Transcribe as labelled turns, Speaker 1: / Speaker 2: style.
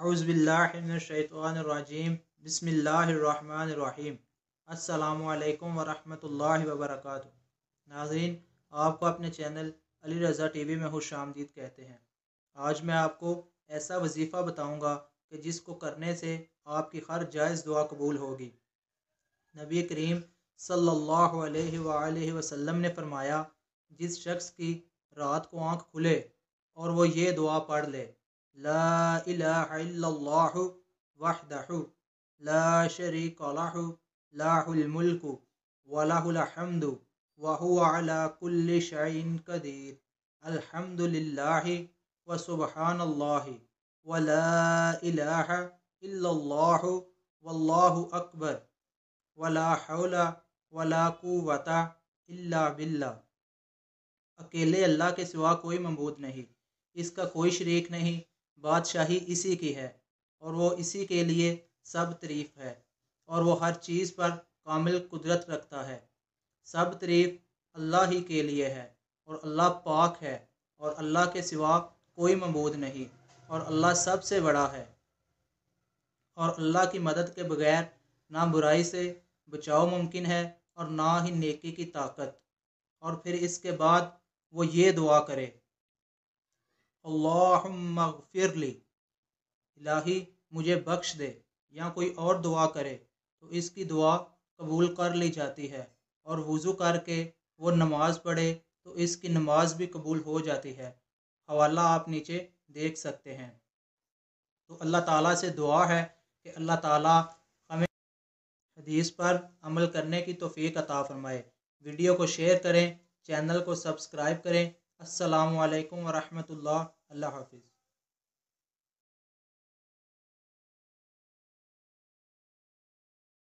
Speaker 1: اعوذ باللہ من الشیطان الرجیم بسم اللہ الرحمن الرحیم السلام علیکم ورحمۃ اللہ وبرکاتہ۔ ناظرین، آپ کو اپنے channel Ali Raza T V میں خوش آمدید کہتے ہیں۔ آج میں آپ کو ایسا وظیفہ بتاؤں گا کہ جس کو کرنے سے آپ کی ہر جائز دعا قبول ہوگی۔ نبی کریم صلی اللہ علیہ وآلہ وسلم نے فرمایا، جس شخص کی رات کو آنکھ کھلے اور وہ یہ دعا پڑھ لے، لا الہ الا اللہ وحدہ لا شریک لہ لہ الملک ولہ الحمد وہو علی کل شیء قدیر، الحمد للہ وسبحان اللہ ولا الہ الا اللہ واللہ اکبر ولا حول ولا قوۃ الا باللہ۔ اکیلے اللہ کے سوا کوئی معبود نہیں، اس کا کوئی شریک نہیں، بادشاہی اسی کی ہے اور وہ اسی کے لیے سب تعریف ہے، اور وہ ہر چیز پر کامل قدرت رکھتا ہے۔ سب تعریف اللہ ہی کے لیے ہے، اور اللہ پاک ہے، اور اللہ کے سوا کوئی معبود نہیں، اور اللہ سب سے بڑا ہے، اور اللہ کی مدد کے بغیر نہ برائی سے بچاؤ ممکن ہے اور نہ ہی نیکی کی طاقت۔ اور پھر اس کے بعد وہ یہ دعا کرے، اللہم اغفر لی، الہی مجھے بخش دے، یا کوئی اور دعا کرے تو اس کی دعا قبول کر لی جاتی ہے، اور وضو کر کے وہ نماز پڑھے تو اس کی نماز بھی قبول ہو جاتی ہے۔ حوالہ آپ نیچے دیکھ سکتے ہیں۔ تو اللہ تعالیٰ سے دعا ہے کہ اللہ تعالیٰ ہمیں حدیث پر عمل کرنے کی توفیق عطا فرمائے۔ ویڈیو کو شیئر کریں، چینل کو سبسکرائب کریں۔ السلام علیکم ورحمۃ اللہ۔ اللہ حافظ۔